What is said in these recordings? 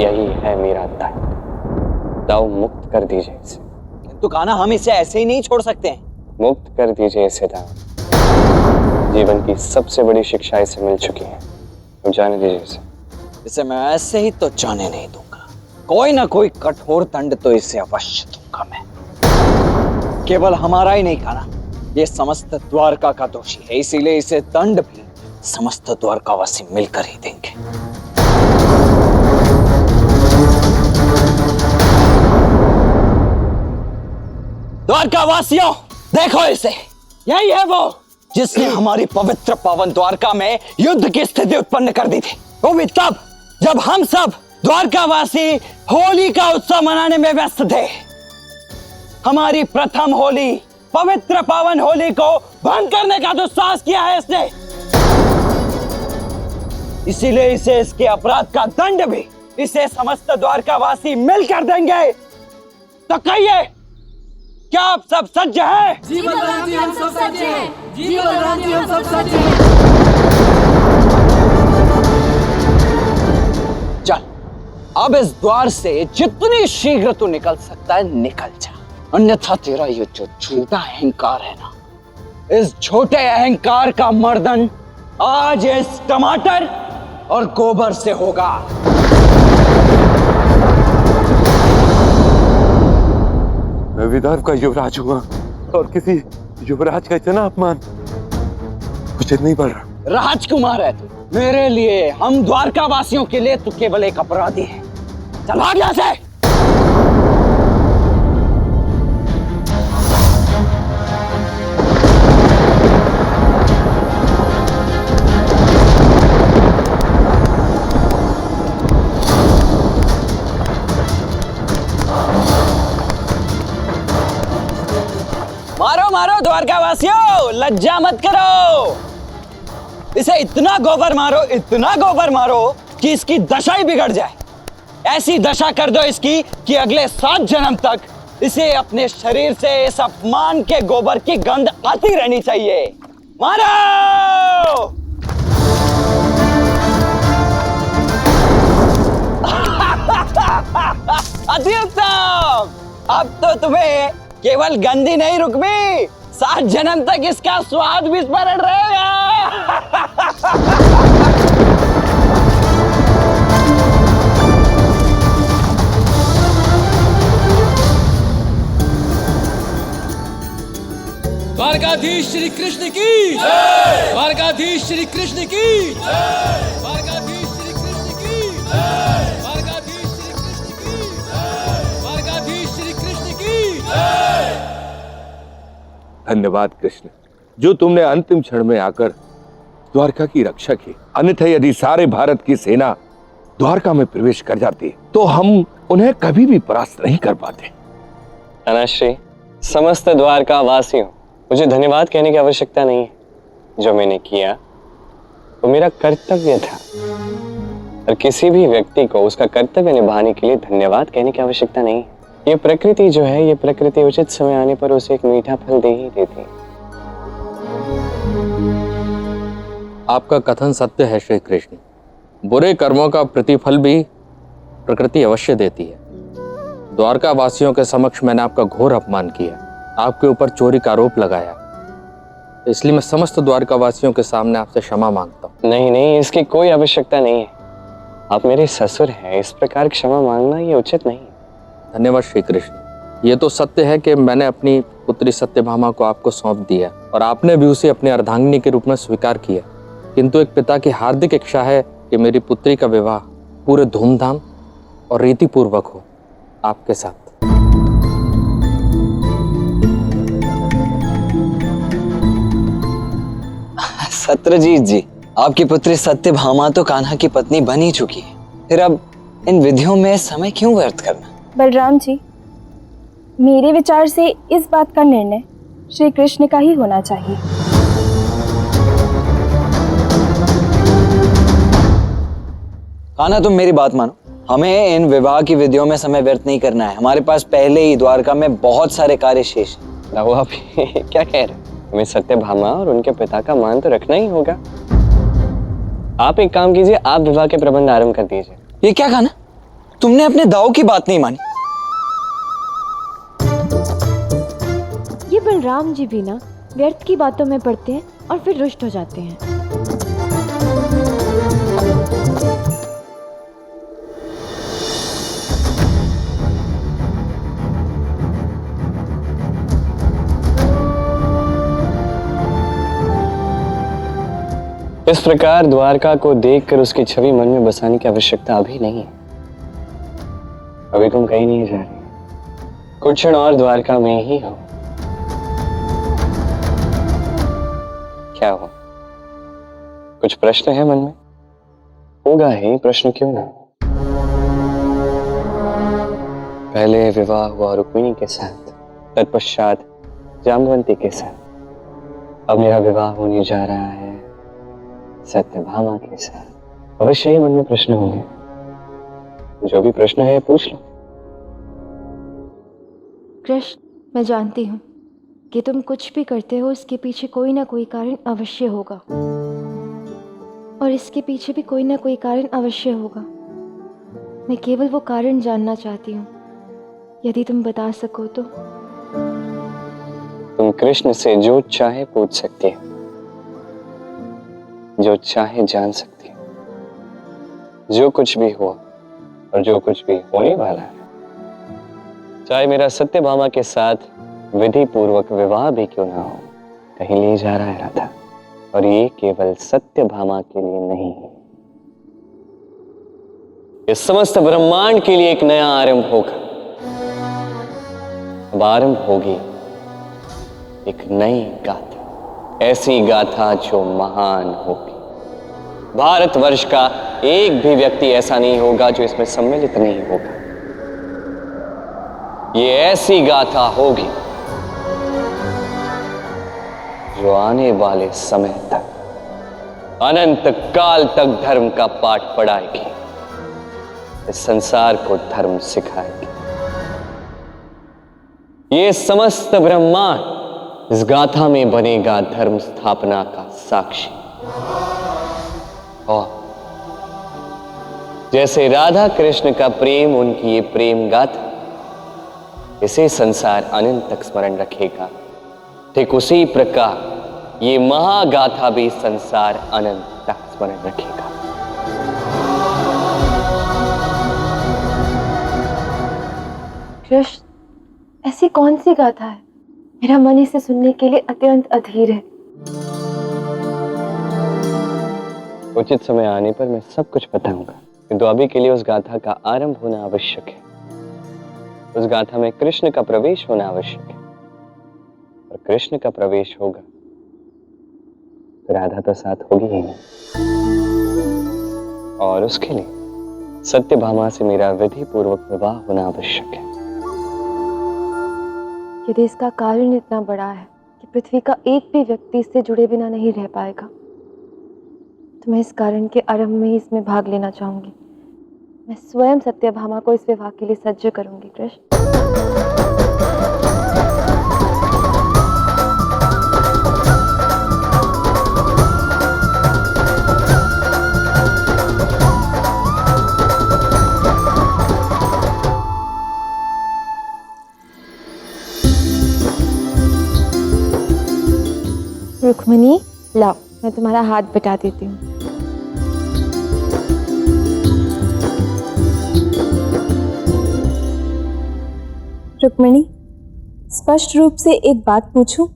यही है मेरा दंड। दाऊ मुक्त कर दीजिए इसे। तो कान्हा हम इसे ऐसे ही नहीं छोड़ सकते हैं। मुक्त कर दीजिए इसे दाऊ। जीवन की सबसे बड़ी शिक्षा इसे मिल चुकी है। अब जाने दीजिए इसे। इसे मैं ऐसे ही तो जाने नहीं दूंगा। कोई ना कोई कठोर दंड तो इसे अवश्य दूंगा मैं। केवल हमारा ही नहीं कान्हा, ये समस्त द्वारका का दोषी है, इसीलिए इसे दंड भी समस्त द्वारकावासी मिलकर ही देंगे। द्वारकावासियों, देखो इसे। यही है वो जिसने हमारी पवित्र पावन द्वारका में युद्ध की स्थिति उत्पन्न कर दी थी। वो भी तब जब हम सब द्वारकावासी होली का उत्सव मनाने में व्यस्त थे। हमारी प्रथम होली, पवित्र पावन होली को भंग करने का दुस्साहस किया है इसने। इसीलिए इसे इसके अपराध का दंड भी इसे समस्त द्वारकावासी मिलकर देंगे। तो कहिए, क्या आप सब सज्ज हैं? जी बलराम जी, हम सब सज्ज हैं। जी बलराम जी, हम सब सज्ज हैं। चल, अब इस द्वार से जितनी शीघ्र तू निकल सकता है निकल जा, अन्यथा तेरा ये जो छोटा अहंकार है ना, इस छोटे अहंकार का मर्दन आज इस टमाटर और गोबर से होगा। मैं विदर्भ का युवराज हुआ और किसी युवराज का इतना अपमान उचित नहीं पड़ रहा। राजकुमार है तू, मेरे लिए, हम द्वारका वासियों के लिए तू केवल एक अपराधी है। चल भाग यहां से। मारो मारो द्वारकावासियों, लज्जा मत करो। इसे इतना गोबर मारो, इतना गोबर मारो कि इसकी दशा ही बिगड़ जाए। ऐसी दशा कर दो इसकी कि अगले 7 जन्म तक इसे अपने शरीर से इस अपमान के गोबर की गंध आती रहनी चाहिए। मारो! अति उत्तम। अब तो तुम्हें केवल गंदी नहीं रुकमी, 7 जन्म तक इसका स्वाद भी स्मरण रहेगा। द्वारकाधीश श्री कृष्ण की जय। द्वारकाधीश श्री कृष्ण की जय। द्वारकाधीश श्री कृष्ण की जय। द्वारकाधीश श्री कृष्ण की जय। द्वारकाधीश श्री कृष्ण की जय। धन्यवाद कृष्ण, जो तुमने अंतिम क्षण में आकर द्वारका की रक्षा की। अन्यथा यदि सारे भारत की सेना द्वारका में प्रवेश कर जाती तो हम उन्हें कभी भी परास्त नहीं कर पाते। अनाश्री, समस्त द्वारका वासियों, मुझे धन्यवाद कहने की आवश्यकता नहीं है। जो मैंने किया वो मेरा कर्तव्य था, और किसी भी व्यक्ति को उसका कर्तव्य निभाने के लिए धन्यवाद कहने की आवश्यकता नहीं है। ये प्रकृति जो है, ये प्रकृति उचित समय आने पर उसे एक मीठा फल दे ही देती है। आपका कथन सत्य है श्री कृष्ण। बुरे कर्मों का प्रतिफल भी प्रकृति अवश्य देती है। द्वारका वासियों के समक्ष मैंने आपका घोर अपमान किया, आपके ऊपर चोरी का आरोप लगाया, इसलिए मैं समस्त द्वारका वासियों के सामने आपसे क्षमा मांगता हूँ। नहीं नहीं, इसकी कोई आवश्यकता नहीं है। आप मेरे ससुर हैं, इस प्रकार क्षमा मांगना ये उचित नहीं है। धन्यवाद श्री कृष्ण। ये तो सत्य है कि मैंने अपनी पुत्री सत्यभामा को आपको सौंप दिया और आपने भी उसे अपनी अर्धांगिनी के रूप में स्वीकार किया, किंतु एक पिता की हार्दिक इच्छा है कि मेरी पुत्री का विवाह पूरे धूमधाम और रीतिपूर्वक हो आपके साथ। सत्यजीत जी, आपकी पुत्री सत्यभामा तो कान्हा की पत्नी बन ही चुकी है, फिर अब इन विधियों में समय क्यों व्यर्थ करना? बलराम जी, मेरे विचार से इस बात का निर्णय श्री कृष्ण का ही होना चाहिए। कान्हा, तुम मेरी बात मानो, हमें इन विवाह की विधियों में समय व्यर्थ नहीं करना है। हमारे पास पहले ही द्वारका में बहुत सारे कार्य शेष हैं। दाऊ, आप क्या कह रहे हैं? हमें सत्यभामा और उनके पिता का मान तो रखना ही होगा। आप एक काम कीजिए, आप विवाह के प्रबंध आरंभ कर दीजिए। ये क्या कान्हा, तुमने अपने दाऊ की बात नहीं मानी। ये बलराम जी भी ना व्यर्थ की बातों में पड़ते हैं और फिर रुष्ट हो जाते हैं। इस प्रकार द्वारका को देखकर उसकी छवि मन में बसाने की आवश्यकता अभी नहीं है। अभी तुम कहीं नहीं जा रही, कुछ क्षण और द्वारका में ही हो। क्या हो, कुछ प्रश्न है मन में? होगा ही, प्रश्न क्यों ना। पहले विवाह हुआ रुक्मिणी के साथ, तत्पश्चात जामवंती के साथ, अब मेरा विवाह होने जा रहा है सत्यभामा के साथ। अवश्य ही मन में प्रश्न होंगे, जो भी प्रश्न है पूछ लो। कृष्ण, मैं जानती हूँ कि तुम कुछ भी करते हो इसके पीछे कोई ना कोई कारण अवश्य होगा, और इसके पीछे भी कोई ना कोई कारण अवश्य होगा। मैं केवल वो कारण जानना चाहती हूँ, यदि तुम बता सको तो। तुम कृष्ण से जो चाहे पूछ सकती हो, जो चाहे जान सकती हो। जो कुछ भी हुआ और जो कुछ भी होने वाला है, चाहे मेरा सत्यभामा के साथ विधि पूर्वक विवाह भी क्यों ना हो, कहीं ले जा रहा है राधा। और ये केवल सत्यभामा के लिए नहीं है, इस समस्त ब्रह्मांड के लिए एक नया आरंभ होगा। अब आरंभ होगी एक नई गाथा, ऐसी गाथा जो महान होगी। भारतवर्ष का एक भी व्यक्ति ऐसा नहीं होगा जो इसमें सम्मिलित नहीं होगा। ये ऐसी गाथा होगी जो आने वाले समय तक, अनंत काल तक धर्म का पाठ पढ़ाएगी, इस संसार को धर्म सिखाएगी। ये समस्त ब्रह्मांड इस गाथा में बनेगा धर्म स्थापना का साक्षी। और जैसे राधा कृष्ण का प्रेम, उनकी ये प्रेम गाथा, इसे संसार अनंत तक स्मरण रखेगा, ठीक उसी प्रकार ये महागाथा भी संसार अनंत तक स्मरण रखेगा। कृष्ण, ऐसी कौन सी गाथा है? मेरा मन इसे सुनने के लिए अत्यंत अधीर है। उचित समय आने पर मैं सब कुछ बताऊंगा, किंतु अभी के लिए उस गाथा का आरंभ होना आवश्यक है। उस गाथा में कृष्ण का प्रवेश होना आवश्यक है, और कृष्ण का प्रवेश होगा तो राधा तो साथ होगी ही नहीं। और उसके लिए सत्यभामा से मेरा विधि पूर्वक विवाह होना आवश्यक है। यदि इसका कारण इतना बड़ा है कि पृथ्वी का एक भी व्यक्ति इससे जुड़े बिना नहीं रह पाएगा, तो मैं इस कारण के आरंभ में ही इसमें भाग लेना चाहूंगी। मैं स्वयं सत्यभामा को इस विवाह के लिए सज्ज करूंगी। कृष्ण, रुक्मिणी, लाओ, मैं तुम्हारा हाथ बटा देती हूँ। रुक्मिणी, स्पष्ट रूप से एक बात पूछूं?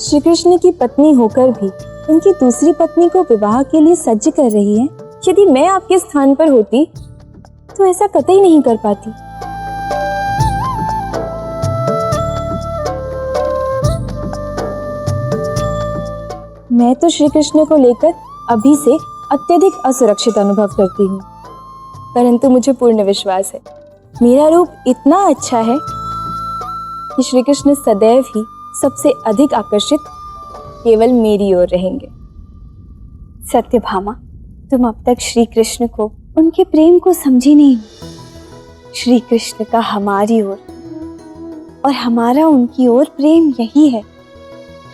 श्री कृष्ण की पत्नी होकर भी उनकी दूसरी पत्नी को विवाह के लिए सज्ज कर रही है। यदि मैं आपके स्थान पर होती तो ऐसा कतई नहीं कर पाती। मैं तो श्री कृष्ण को लेकर अभी से अत्यधिक असुरक्षित अनुभव करती हूँ, परंतु मुझे पूर्ण विश्वास है मेरा रूप इतना अच्छा है कि श्री कृष्ण सदैव ही सबसे अधिक आकर्षित केवल मेरी ओर रहेंगे। सत्यभामा, तुम अब तक श्री कृष्ण को, उनके प्रेम को समझी नहीं। श्री कृष्ण का हमारी ओर और हमारा उनकी ओर प्रेम यही है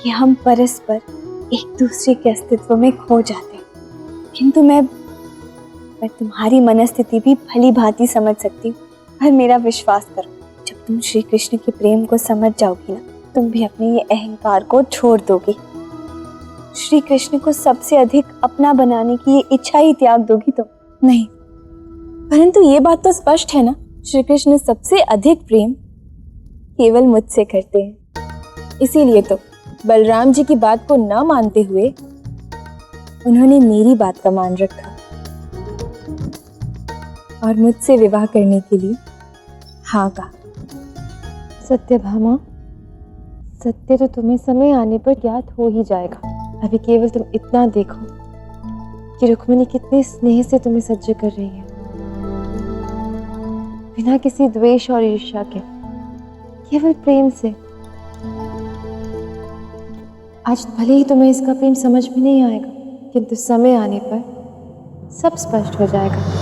कि हम परस्पर एक दूसरे के अस्तित्व में खो जाते हैं। किंतु मैं मैं तुम्हारी मनस्थिति भी भली भांति समझ सकती हूँ। पर मेरा विश्वास करो, जब तुम श्री कृष्ण के प्रेम को समझ जाओगी ना, तुम भी अपने ये अहंकार को छोड़ दोगी। श्री कृष्ण को सबसे अधिक अपना बनाने की ये इच्छा ही त्याग दोगी तुम। नहीं, परंतु ये बात तो स्पष्ट है ना, श्री कृष्ण सबसे अधिक प्रेम केवल मुझसे करते हैं। इसीलिए तो बलराम जी की बात को न मानते हुए उन्होंने मेरी बात का मान रखा और मुझसे विवाह करने के लिए हाँ कहा। सत्यभामा, सत्य तो तुम्हें समय आने पर ज्ञात हो ही जाएगा। अभी केवल तुम इतना देखो कि रुक्मिणी कितने स्नेह से तुम्हें सज्ज कर रही है, बिना किसी द्वेष और ईर्ष्या के, केवल प्रेम से। आज भले ही तुम्हें इसका प्रेम समझ में नहीं आएगा, किंतु समय आने पर सब स्पष्ट हो जाएगा।